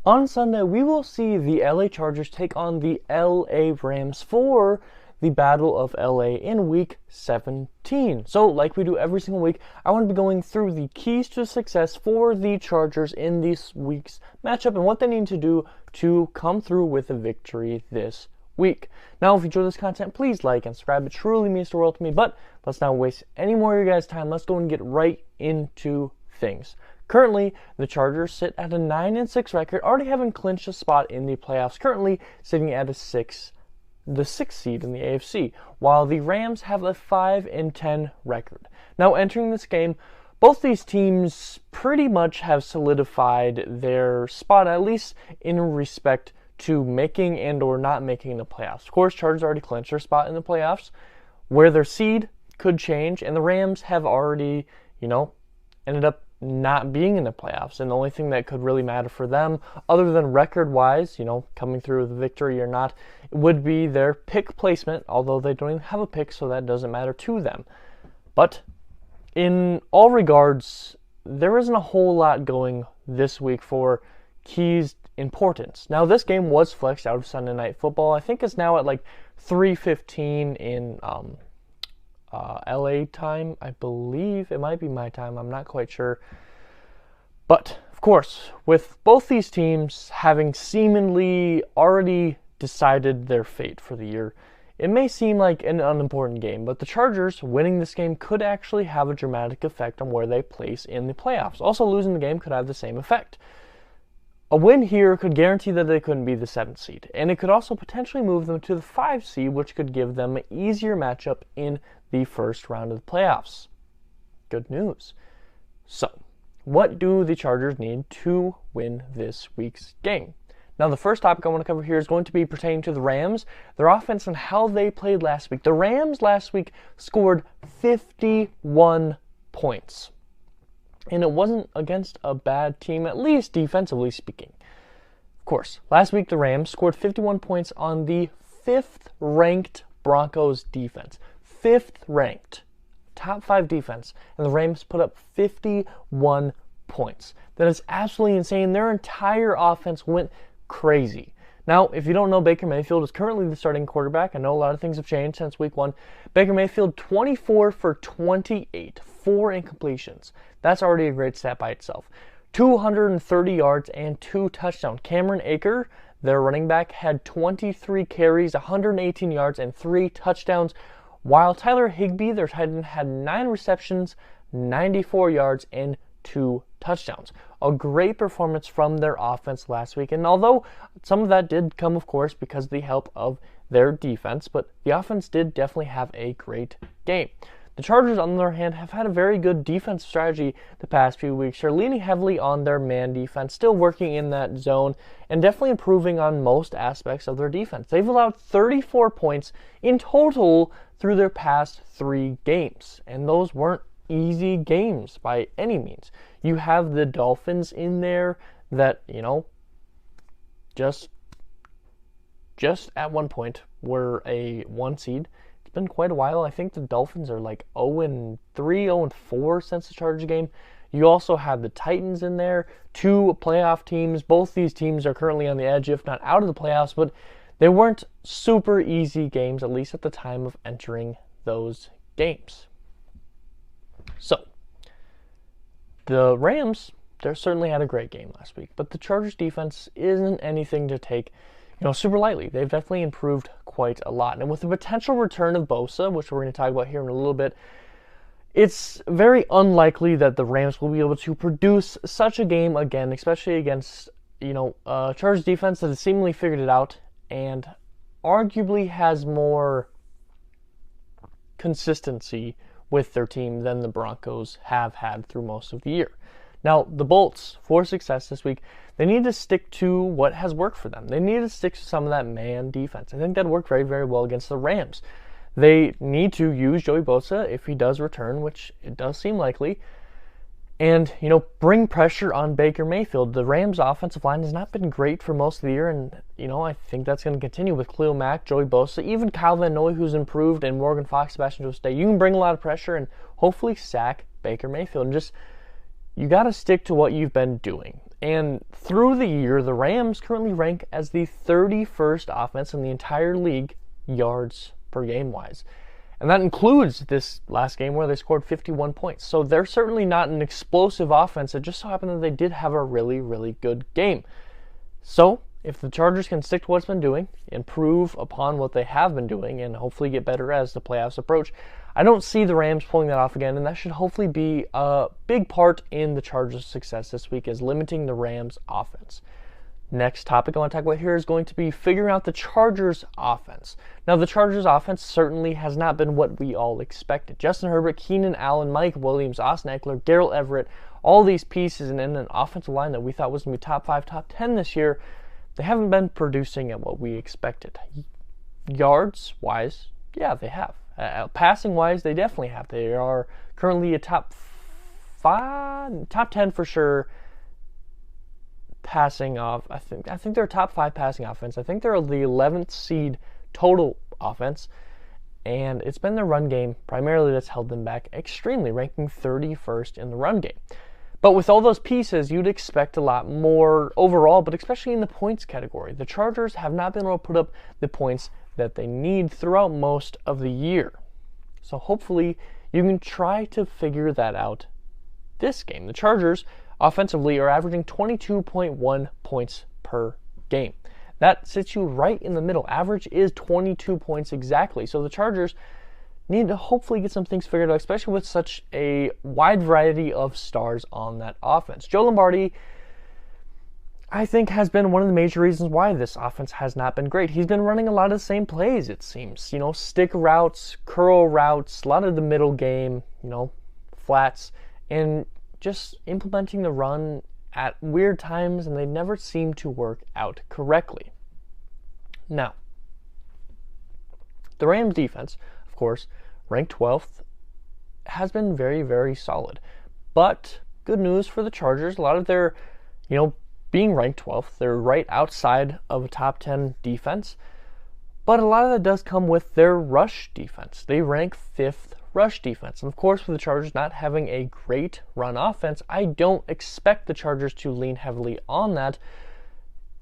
On Sunday, we will see the LA Chargers take on the LA Rams for the Battle of LA in Week 17. So, like we do every single week, I want to be going through the keys to success for the Chargers in this week's matchup and what they need to do to come through with a victory this week. Now, if you enjoy this content, please like and subscribe. It truly means the world to me. But let's not waste any more of your guys' time. Let's go and get right into things. Currently, the Chargers sit at a 9-6 record, already having clinched a spot in the playoffs, currently sitting at the sixth seed in the AFC, while the Rams have a 5-10 record. Now, entering this game, both these teams pretty much have solidified their spot, at least in respect to making and or not making the playoffs. Of course, Chargers already clinched their spot in the playoffs, where their seed could change, and the Rams have already, ended up not being in the playoffs, and the only thing that could really matter for them, other than record-wise, coming through with a victory or not, would be their pick placement, although they don't even have a pick, so that doesn't matter to them. But in all regards, there isn't a whole lot going this week for keys importance. Now, this game was flexed out of Sunday Night Football. I think it's now at like 3:15 in LA time, I believe. It might be my time, I'm not quite sure. But, of course, with both these teams having seemingly already decided their fate for the year, it may seem like an unimportant game, but the Chargers winning this game could actually have a dramatic effect on where they place in the playoffs. Also, losing the game could have the same effect. A win here could guarantee that they couldn't be the 7th seed, and it could also potentially move them to the 5th seed, which could give them an easier matchup in the first round of the playoffs. Good news. So, what do the Chargers need to win this week's game? Now, the first topic I want to cover here is going to be pertaining to the Rams, their offense, and how they played last week. The Rams last week scored 51 points. And it wasn't against a bad team, at least defensively speaking. Of course, last week the Rams scored 51 points on the 5th-ranked Broncos defense. 5th-ranked. Top 5 defense. And the Rams put up 51 points. That is absolutely insane. Their entire offense went crazy. Now, if you don't know, Baker Mayfield is currently the starting quarterback. I know a lot of things have changed since week 1. Baker Mayfield, 24 for 28, 4 incompletions. That's already a great stat by itself. 230 yards and 2 touchdowns. Cameron Akers, their running back, had 23 carries, 118 yards, and 3 touchdowns, while Tyler Higbee, their tight end, had 9 receptions, 94 yards, and 2 touchdowns. A great performance from their offense last week, and although some of that did come, of course, because of the help of their defense, but the offense did definitely have a great game. The Chargers, on the other hand, have had a very good defense strategy the past few weeks. They're leaning heavily on their man defense, still working in that zone, and definitely improving on most aspects of their defense. They've allowed 34 points in total through their past 3 games, and those weren't easy games by any means. You have the Dolphins in there that, just at one point were a 1 seed. It's been quite a while. I think the Dolphins are like 0-3, 0-4 since the Chargers game. You also have the Titans in there, 2 playoff teams. Both these teams are currently on the edge, if not out of the playoffs, but they weren't super easy games, at least at the time of entering those games. So, the Rams, they certainly had a great game last week, but the Chargers defense isn't anything to take, super lightly. They've definitely improved quite a lot. And with the potential return of Bosa, which we're going to talk about here in a little bit, it's very unlikely that the Rams will be able to produce such a game again, especially against, Chargers defense that has seemingly figured it out and arguably has more consistency with their team than the Broncos have had through most of the year. Now, the Bolts, for success this week, they need to stick to what has worked for them. They need to stick to some of that man defense. I think that worked very, very well against the Rams. They need to use Joey Bosa if he does return, which it does seem likely, and, bring pressure on Baker Mayfield. The Rams' offensive line has not been great for most of the year, and, I think that's going to continue with Khalil Mack, Joey Bosa, even Kyle Van Noy, who's improved, and Morgan Fox, Sebastian Joseph Day. You can bring a lot of pressure and hopefully sack Baker Mayfield. And you got to stick to what you've been doing. And through the year, the Rams currently rank as the 31st offense in the entire league, yards per game wise. And that includes this last game where they scored 51 points. So they're certainly not an explosive offense. It just so happened that they did have a really, really good game. So if the Chargers can stick to what's been doing, improve upon what they have been doing, and hopefully get better as the playoffs approach, I don't see the Rams pulling that off again, and that should hopefully be a big part in the Chargers' success this week, is limiting the Rams' offense. Next topic I want to talk about here is going to be figuring out the Chargers' offense. Now, the Chargers' offense certainly has not been what we all expected. Justin Herbert, Keenan Allen, Mike Williams, Austin Eckler, Darrell Everett, all these pieces, and in an offensive line that we thought was going to be top 5, top 10 this year, they haven't been producing at what we expected. Yards-wise, yeah, they have. Passing-wise, they definitely have. They are currently a top 10 for sure passing off. I think they're a top 5 passing offense. I think they're the 11th seed total offense, and it's been the run game primarily that's held them back extremely, ranking 31st in the run game. But with all those pieces, you'd expect a lot more overall, but especially in the points category. The Chargers have not been able to put up the points that they need throughout most of the year. So hopefully you can try to figure that out this game. The Chargers offensively are averaging 22.1 points per game. That sits you right in the middle. Average is 22 points exactly. So the Chargers need to hopefully get some things figured out, especially with such a wide variety of stars on that offense. Joe Lombardi, I think, has been one of the major reasons why this offense has not been great. He's been running a lot of the same plays, it seems. Stick routes, curl routes, a lot of the middle game, flats, and just implementing the run at weird times, and they never seem to work out correctly. Now, the Rams defense, of course, ranked 12th, has been very, very solid. But good news for the Chargers, a lot of their, being ranked 12th, they're right outside of a top 10 defense. But a lot of that does come with their rush defense. They rank 5th rush defense. And of course, with the Chargers not having a great run offense, I don't expect the Chargers to lean heavily on that.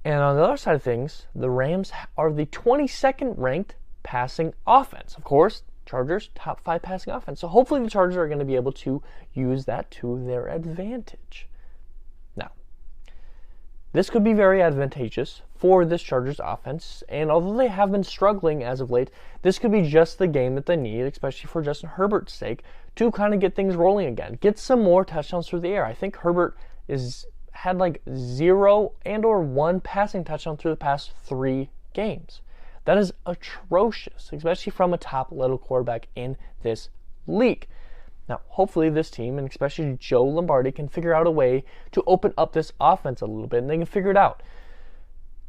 And on the other side of things, the Rams are the 22nd ranked passing offense. Of course, Chargers, top 5 passing offense. So hopefully the Chargers are going to be able to use that to their advantage. Now, this could be very advantageous for this Chargers offense, and although they have been struggling as of late, this could be just the game that they need, especially for Justin Herbert's sake, to kind of get things rolling again. Get some more touchdowns through the air. I think Herbert had like 0 and or 1 passing touchdown through the past 3 games. That is atrocious, especially from a top-level quarterback in this league. Now, hopefully this team, and especially Joe Lombardi, can figure out a way to open up this offense a little bit, and they can figure it out.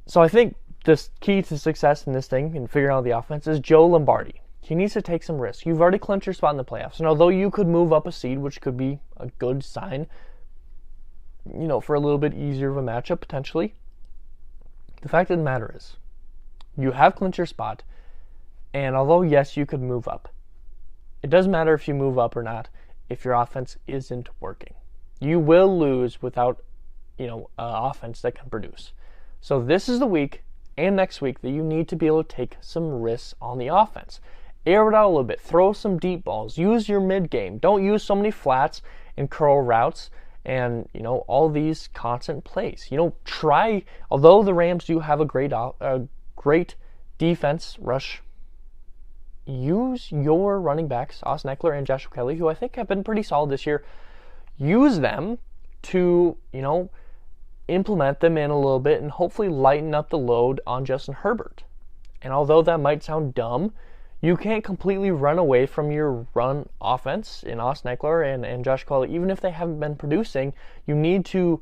So I think the key to success in this thing and figuring out the offense is Joe Lombardi. He needs to take some risks. You've already clinched your spot in the playoffs, and although you could move up a seed, which could be a good sign, for a little bit easier of a matchup potentially, the fact of the matter is, you have clinched your spot, and although, yes, you could move up, it doesn't matter if you move up or not if your offense isn't working. You will lose without, an offense that can produce. So this is the week and next week that you need to be able to take some risks on the offense. Air it out a little bit. Throw some deep balls. Use your mid-game. Don't use so many flats and curl routes and, all these constant plays. Try, although the Rams do have a great defense rush, use your running backs, Austin Eckler and Joshua Kelly, who I think have been pretty solid this year. Use them to, implement them in a little bit and hopefully lighten up the load on Justin Herbert. And although that might sound dumb, you can't completely run away from your run offense in Austin Eckler and Josh Kelly. Even if they haven't been producing, you need to,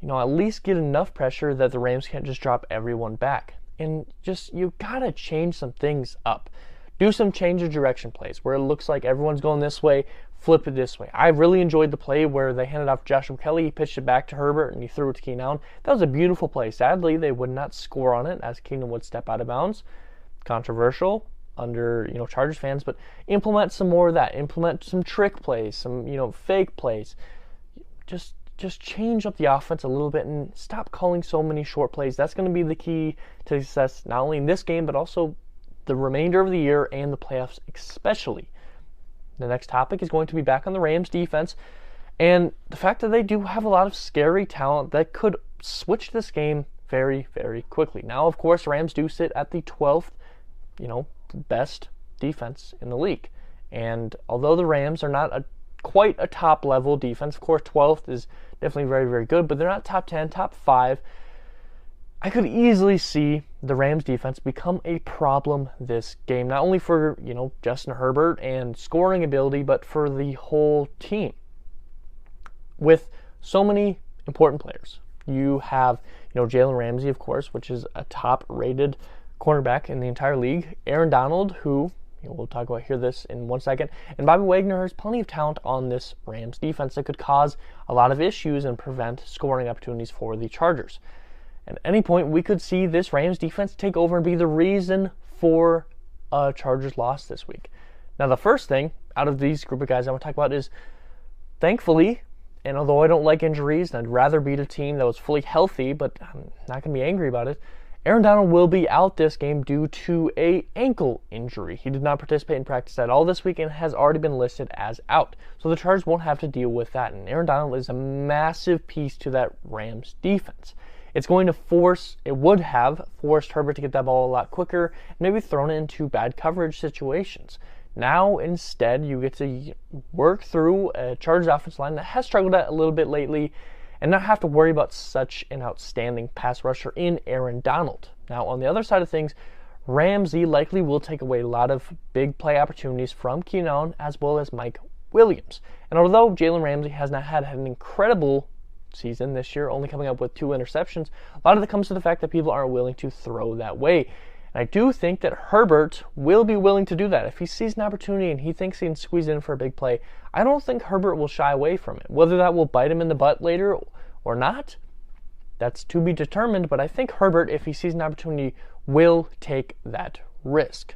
at least get enough pressure that the Rams can't just drop everyone back. And you gotta change some things up. Do some change of direction plays where it looks like everyone's going this way, flip it this way. I really enjoyed the play where they handed off Joshua Kelly, he pitched it back to Herbert, and he threw it to Keenan Allen. That was a beautiful play. Sadly, they would not score on it as Keenan would step out of bounds. Controversial under, Chargers fans, but implement some more of that. Implement some trick plays, some, fake plays. Just just change up the offense a little bit and stop calling so many short plays. That's going to be the key to success, not only in this game, but also the remainder of the year and the playoffs especially. The next topic is going to be back on the Rams defense and the fact that they do have a lot of scary talent that could switch this game very, very quickly. Now, of course, Rams do sit at the 12th, best defense in the league. And although the Rams are not quite a top-level defense, of course, 12th is definitely very, very good, but they're not top 10, top 5. I could easily see the Rams defense become a problem this game, not only for, Justin Herbert and scoring ability, but for the whole team. With so many important players, you have, Jalen Ramsey, of course, which is a top-rated cornerback in the entire league. Aaron Donald, who we'll talk about this in 1 second. And Bobby Wagner has plenty of talent on this Rams defense that could cause a lot of issues and prevent scoring opportunities for the Chargers. At any point, we could see this Rams defense take over and be the reason for a Chargers loss this week. Now, the first thing out of these group of guys I want to talk about is, thankfully, and although I don't like injuries and I'd rather beat a team that was fully healthy, but I'm not going to be angry about it, Aaron Donald will be out this game due to an ankle injury. He did not participate in practice at all this week and has already been listed as out. So the Chargers won't have to deal with that. And Aaron Donald is a massive piece to that Rams defense. It would have forced Herbert to get that ball a lot quicker and maybe thrown it into bad coverage situations. Now, instead, you get to work through a Chargers offensive line that has struggled a little bit lately and not have to worry about such an outstanding pass rusher in Aaron Donald. Now, on the other side of things, Ramsey likely will take away a lot of big play opportunities from Keenan Allen as well as Mike Williams. And although Jalen Ramsey has not had an incredible season this year, only coming up with 2 interceptions, a lot of it comes to the fact that people aren't willing to throw that way. And I do think that Herbert will be willing to do that. If he sees an opportunity and he thinks he can squeeze in for a big play, I don't think Herbert will shy away from it. Whether that will bite him in the butt later or not, that's to be determined, but I think Herbert, if he sees an opportunity, will take that risk.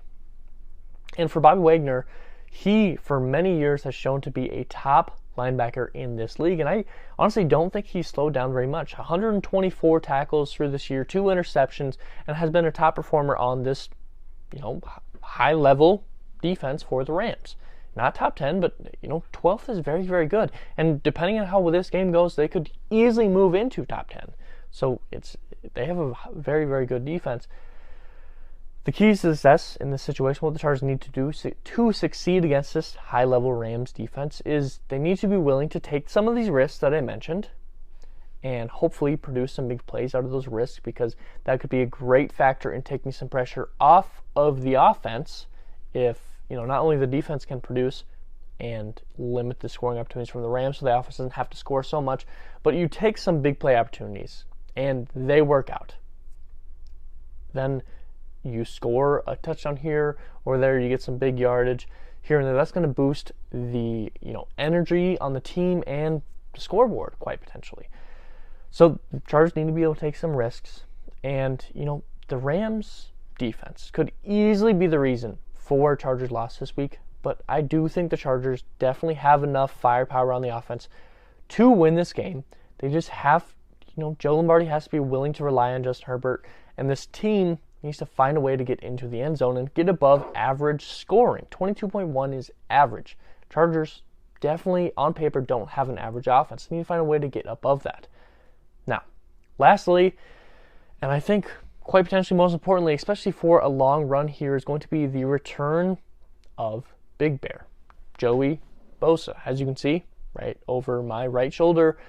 And for Bobby Wagner, he, for many years, has shown to be a top linebacker in this league, and I honestly don't think he's slowed down very much. 124 tackles through this year, 2 interceptions, and has been a top performer on this, high-level defense for the Rams. Not top 10, but 12th is very, very good. And depending on how this game goes, they could easily move into top 10. So they have a very, very good defense. The key to success in this situation, what the Chargers need to do to succeed against this high-level Rams defense, is they need to be willing to take some of these risks that I mentioned and hopefully produce some big plays out of those risks, because that could be a great factor in taking some pressure off of the offense if, not only the defense can produce and limit the scoring opportunities from the Rams so the offense doesn't have to score so much, but you take some big play opportunities and they work out. Then you score a touchdown here or there, you get some big yardage here and there. That's going to boost the energy on the team and the scoreboard quite potentially. So the Chargers need to be able to take some risks, and the Rams defense could easily be the reason for Chargers loss this week, but I do think the Chargers definitely have enough firepower on the offense to win this game. They just have, Joe Lombardi has to be willing to rely on Justin Herbert, and this team needs to find a way to get into the end zone and get above average scoring. 22.1 is average. Chargers definitely, on paper, don't have an average offense. They need to find a way to get above that. Now, lastly, and I think quite potentially most importantly, especially for a long run here, is going to be the return of Big Bear, Joey Bosa. As you can see, right over my right shoulder,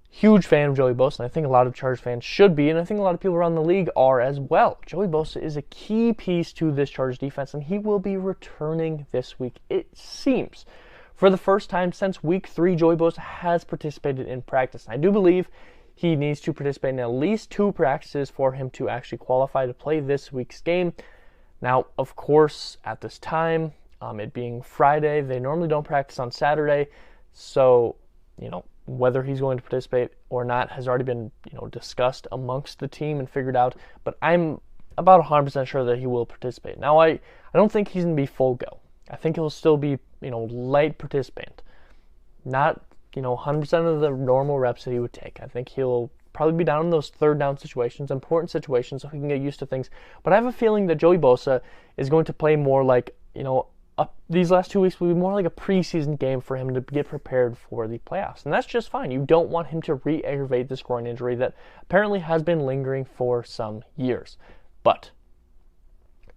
huge fan of Joey Bosa, and I think a lot of Chargers fans should be, and I think a lot of people around the league are as well. Joey Bosa is a key piece to this Chargers defense, and he will be returning this week, it seems. For the first time since week 3, Joey Bosa has participated in practice. I do believe he needs to participate in at least 2 practices for him to actually qualify to play this week's game. Now, of course, at this time, it being Friday, they normally don't practice on Saturday, so, whether he's going to participate or not has already been, discussed amongst the team and figured out, but I'm about 100% sure that he will participate. Now, I don't think he's going to be full go. I think he'll still be, light participant. Not 100% of the normal reps that he would take. I think he'll probably be down in those third down situations, important situations, so he can get used to things. But I have a feeling that Joey Bosa is going to play more like, these last 2 weeks will be more like a preseason game for him to get prepared for the playoffs. And that's just fine. You don't want him to re-aggravate this groin injury that apparently has been lingering for some years. But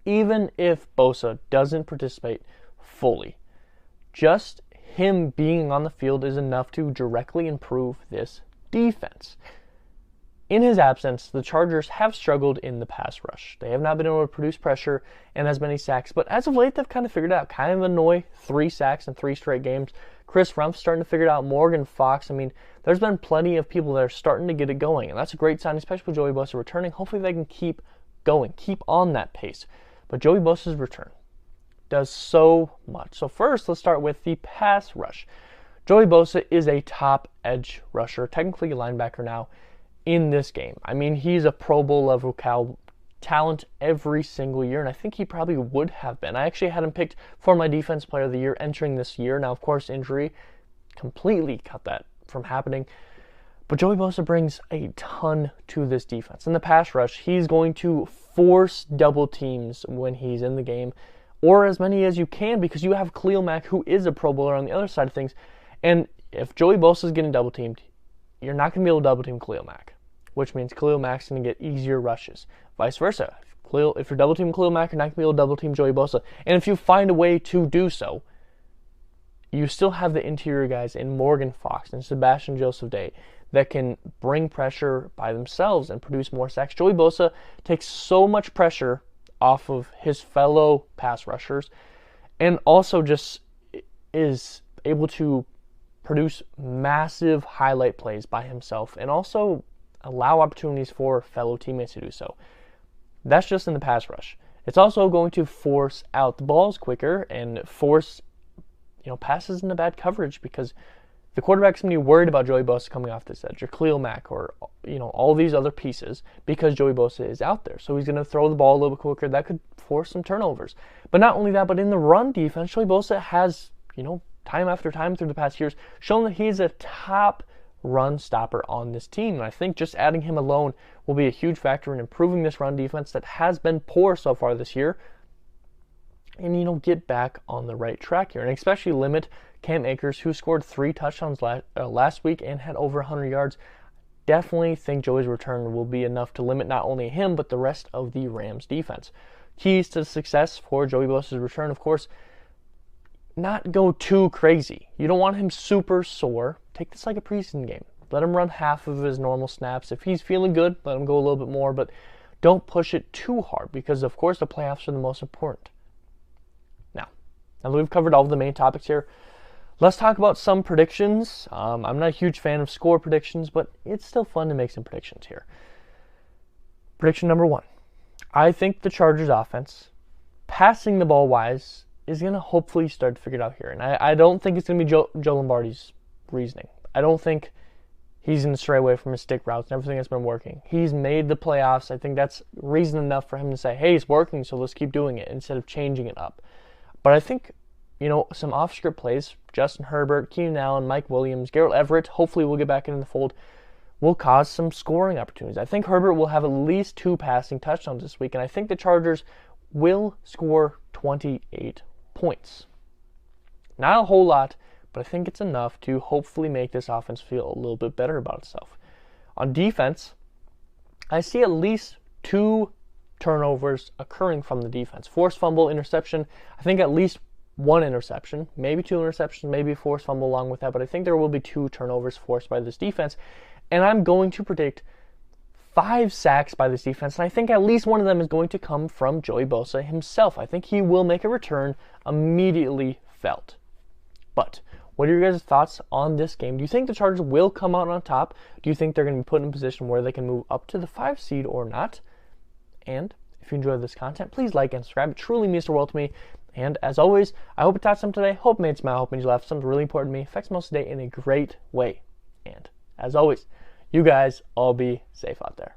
even if Bosa doesn't participate fully, just him being on the field is enough to directly improve this defense. In his absence, the Chargers have struggled in the pass rush. They have not been able to produce pressure and as many sacks, but as of late, they've kind of figured it out. Kind of annoy 3 sacks in 3 straight games. Chris Rumpf's starting to figure it out. Morgan Fox. I mean, there's been plenty of people that are starting to get it going, and that's a great sign, especially with Joey Bosa returning. Hopefully they can keep going, keep on that pace. But Joey Bosa's return does so much. So first, let's start with the pass rush. Joey Bosa is a top edge rusher, technically a linebacker now, in this game. I mean, he's a Pro Bowl level talent every single year, and I think he probably would have been. I actually had him picked for my Defense Player of the Year entering this year. Now, of course, injury completely cut that from happening. But Joey Bosa brings a ton to this defense. In the pass rush, he's going to force double teams when he's in the game, or as many as you can, because you have Khalil Mack, who is a Pro Bowler on the other side of things. And if Joey Bosa is getting double teamed, you're not going to be able to double team Khalil Mack, which means Khalil Mack's going to get easier rushes. Vice versa. If you're double teaming Khalil Mack, you're not going to be able to double team Joey Bosa. And if you find a way to do so, you still have the interior guys in Morgan Fox and Sebastian Joseph Day that can bring pressure by themselves and produce more sacks. Joey Bosa takes so much pressure off of his fellow pass rushers and also just is able to produce massive highlight plays by himself and also allow opportunities for fellow teammates to do so. That's just in the pass rush. It's also going to force out the balls quicker and force passes into bad coverage because the quarterback's going to be worried about Joey Bosa coming off this edge or Khalil Mack or all these other pieces because Joey Bosa is out there. So he's going to throw the ball a little bit quicker. That could force some turnovers. But not only that, but in the run defense, Joey Bosa has, time after time through the past years, shown that he's a top run stopper on this team. And I think just adding him alone will be a huge factor in improving this run defense that has been poor so far this year. And, get back on the right track here. And especially limit Cam Akers, who scored 3 touchdowns last week and had over 100 yards. Definitely think Joey's return will be enough to limit not only him, but the rest of the Rams defense. Keys to success for Joey Bosa's return, of course, not go too crazy. You don't want him super sore. Take this like a preseason game. Let him run half of his normal snaps. If he's feeling good, let him go a little bit more, but don't push it too hard because, of course, the playoffs are the most important. Now that we've covered all of the main topics here, let's talk about some predictions. I'm not a huge fan of score predictions, but it's still fun to make some predictions here. Prediction number 1. I think the Chargers offense, passing the ball wise, is going to hopefully start to figure it out here. And I don't think it's going to be Joe Lombardi's reasoning. I don't think he's going to stray away from his stick routes and everything that's been working. He's made the playoffs. I think that's reason enough for him to say, hey, it's working, so let's keep doing it instead of changing it up. But I think, some off-script plays, Justin Herbert, Keenan Allen, Mike Williams, Gerald Everett, hopefully we'll get back into the fold, will cause some scoring opportunities. I think Herbert will have at least 2 passing touchdowns this week, and I think the Chargers will score 28 points. Not a whole lot, but I think it's enough to hopefully make this offense feel a little bit better about itself. On defense, I see at least 2 turnovers occurring from the defense. Forced fumble, interception. I think at least 1 interception, maybe 2 interceptions, maybe a forced fumble along with that, but I think there will be 2 turnovers forced by this defense. And I'm going to predict 5 sacks by this defense, and I think at least one of them is going to come from Joey Bosa himself. I think he will make a return immediately felt. But what are your guys' thoughts on this game? Do you think the Chargers will come out on top? Do you think they're going to be put in a position where they can move up to the 5 seed or not? And if you enjoyed this content, please like and subscribe. It truly means the world to me. And as always, I hope it taught some today. Hope it made you smile. Hope it made you laugh. Something really important to me. Affects most of the day in a great way. And as always, you guys all be safe out there.